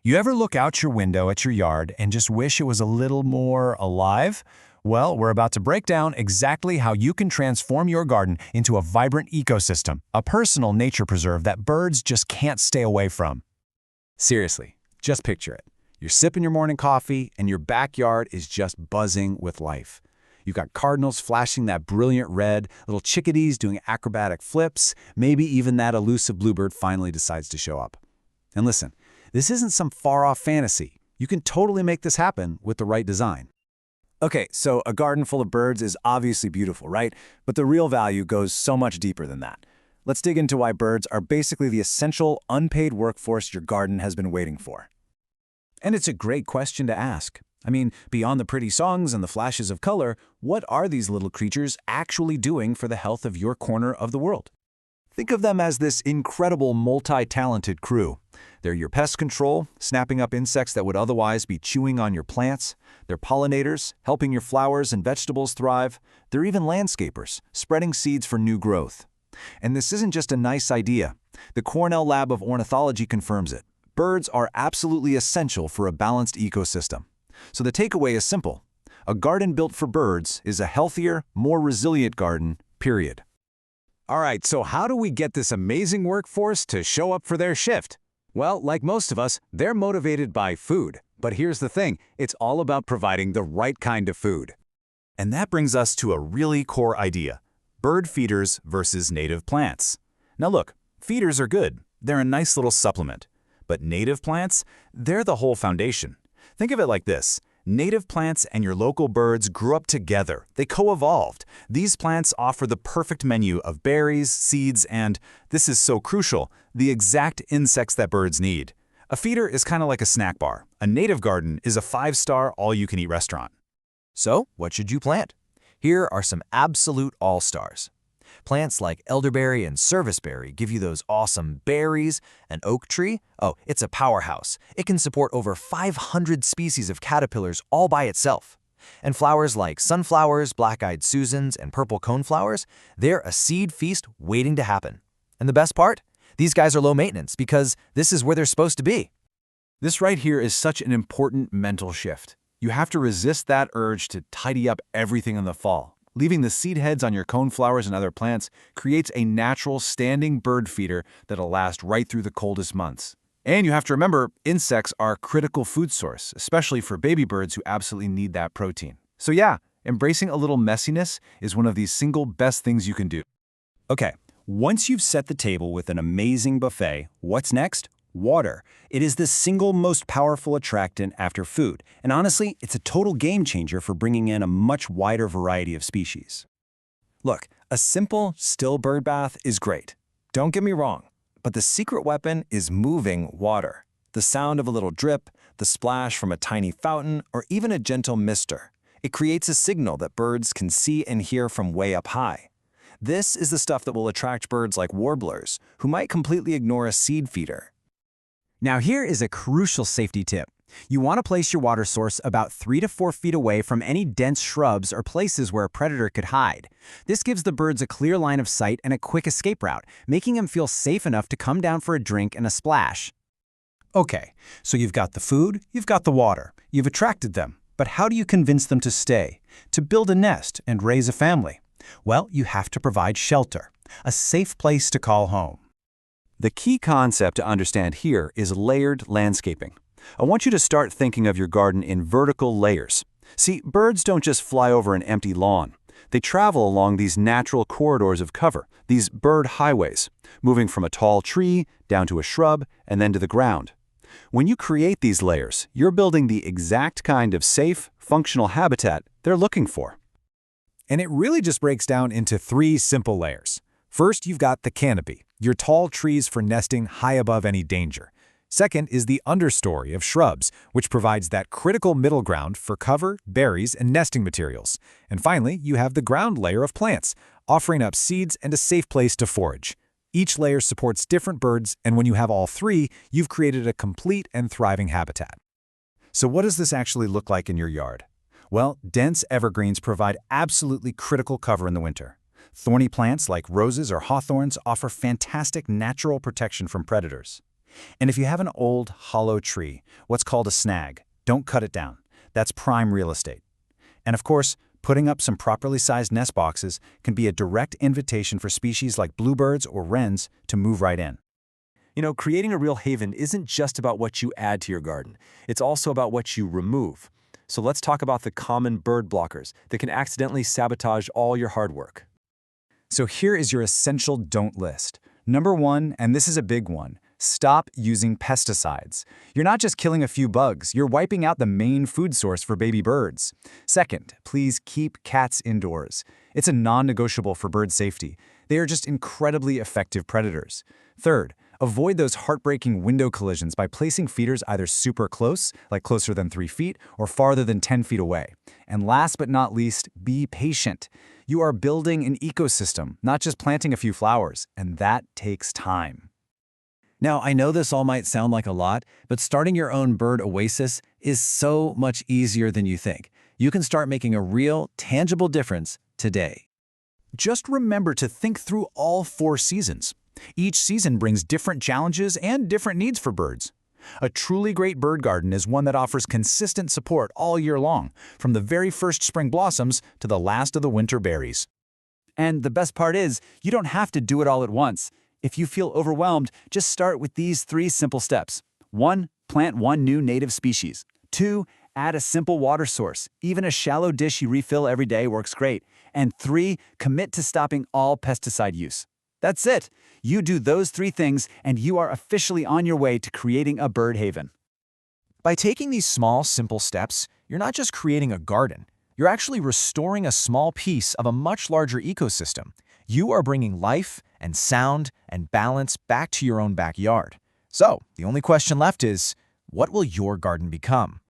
You ever look out your window at your yard and just wish it was a little more alive? Well, we're about to break down exactly how you can transform your garden into a vibrant ecosystem, a personal nature preserve that birds just can't stay away from. Seriously, just picture it. You're sipping your morning coffee and your backyard is just buzzing with life. You've got cardinals flashing that brilliant red, little chickadees doing acrobatic flips, maybe even that elusive bluebird finally decides to show up. And listen, this isn't some far-off fantasy. You can totally make this happen with the right design. Okay, so a garden full of birds is obviously beautiful, right? But the real value goes so much deeper than that. Let's dig into why birds are basically the essential, unpaid workforce your garden has been waiting for. And it's a great question to ask. I mean, beyond the pretty songs and the flashes of color, what are these little creatures actually doing for the health of your corner of the world? Think of them as this incredible multi-talented crew. They're your pest control, snapping up insects that would otherwise be chewing on your plants. They're pollinators, helping your flowers and vegetables thrive. They're even landscapers, spreading seeds for new growth. And this isn't just a nice idea. The Cornell Lab of Ornithology confirms it. Birds are absolutely essential for a balanced ecosystem. So the takeaway is simple. A garden built for birds is a healthier, more resilient garden, period. All right, so how do we get this amazing workforce to show up for their shift? Well, like most of us, they're motivated by food. But here's the thing, it's all about providing the right kind of food. And that brings us to a really core idea: bird feeders versus native plants. Now look, feeders are good. They're a nice little supplement. But native plants, they're the whole foundation. Think of it like this. Native plants and your local birds grew up together. They co-evolved. These plants offer the perfect menu of berries, seeds, and, this is so crucial, the exact insects that birds need. A feeder is kind of like a snack bar. A native garden is a 5-star all-you-can-eat restaurant. So, what should you plant? Here are some absolute all-stars. Plants like elderberry and serviceberry give you those awesome berries. An oak tree? Oh, it's a powerhouse. It can support over 500 species of caterpillars all by itself. And flowers like sunflowers, black-eyed Susans, and purple coneflowers, they're a seed feast waiting to happen. And the best part? These guys are low maintenance because this is where they're supposed to be. This right here is such an important mental shift. You have to resist that urge to tidy up everything in the fall. Leaving the seed heads on your coneflowers and other plants creates a natural standing bird feeder that'll last right through the coldest months. And you have to remember, insects are a critical food source, especially for baby birds who absolutely need that protein. So yeah, embracing a little messiness is one of the single best things you can do. Okay, once you've set the table with an amazing buffet, what's next? Water. It is the single most powerful attractant after food, and honestly, it's a total game changer for bringing in a much wider variety of species. Look, a simple, still bird bath is great. Don't get me wrong, but the secret weapon is moving water. The sound of a little drip, the splash from a tiny fountain, or even a gentle mister. It creates a signal that birds can see and hear from way up high. This is the stuff that will attract birds like warblers, who might completely ignore a seed feeder. Now here is a crucial safety tip. You want to place your water source about 3 to 4 feet away from any dense shrubs or places where a predator could hide. This gives the birds a clear line of sight and a quick escape route, making them feel safe enough to come down for a drink and a splash. Okay, so you've got the food, you've got the water, you've attracted them. But how do you convince them to stay, to build a nest and raise a family? Well, you have to provide shelter, a safe place to call home. The key concept to understand here is layered landscaping. I want you to start thinking of your garden in vertical layers. See, birds don't just fly over an empty lawn. They travel along these natural corridors of cover, these bird highways, moving from a tall tree down to a shrub and then to the ground. When you create these layers, you're building the exact kind of safe, functional habitat they're looking for. And it really just breaks down into 3 simple layers. First, you've got the canopy, your tall trees for nesting high above any danger. Second is the understory of shrubs, which provides that critical middle ground for cover, berries, and nesting materials. And finally, you have the ground layer of plants, offering up seeds and a safe place to forage. Each layer supports different birds, and when you have all 3, you've created a complete and thriving habitat. So what does this actually look like in your yard? Well, dense evergreens provide absolutely critical cover in the winter. Thorny plants like roses or hawthorns offer fantastic natural protection from predators. And if you have an old, hollow tree, what's called a snag, don't cut it down. That's prime real estate. And of course, putting up some properly sized nest boxes can be a direct invitation for species like bluebirds or wrens to move right in. You know, creating a real haven isn't just about what you add to your garden. It's also about what you remove. So let's talk about the common bird blockers that can accidentally sabotage all your hard work. So here is your essential don't list. Number 1, and this is a big one, stop using pesticides. You're not just killing a few bugs, you're wiping out the main food source for baby birds. Second, please keep cats indoors. It's a non-negotiable for bird safety. They are just incredibly effective predators. Third, avoid those heartbreaking window collisions by placing feeders either super close, like closer than 3 feet, or farther than 10 feet away. And last but not least, be patient. You are building an ecosystem, not just planting a few flowers, and that takes time. Now, I know this all might sound like a lot, but starting your own bird oasis is so much easier than you think. You can start making a real, tangible difference today. Just remember to think through all 4 seasons. Each season brings different challenges and different needs for birds. A truly great bird garden is one that offers consistent support all year long, from the very first spring blossoms to the last of the winter berries. And the best part is, you don't have to do it all at once. If you feel overwhelmed, just start with these 3 simple steps. 1. Plant 1 new native species. 2. Add a simple water source. Even a shallow dish you refill every day works great. And 3. Commit to stopping all pesticide use. That's it. You do those 3 things, and you are officially on your way to creating a bird haven. By taking these small, simple steps, you're not just creating a garden. You're actually restoring a small piece of a much larger ecosystem. You are bringing life and sound and balance back to your own backyard. So, the only question left is, what will your garden become?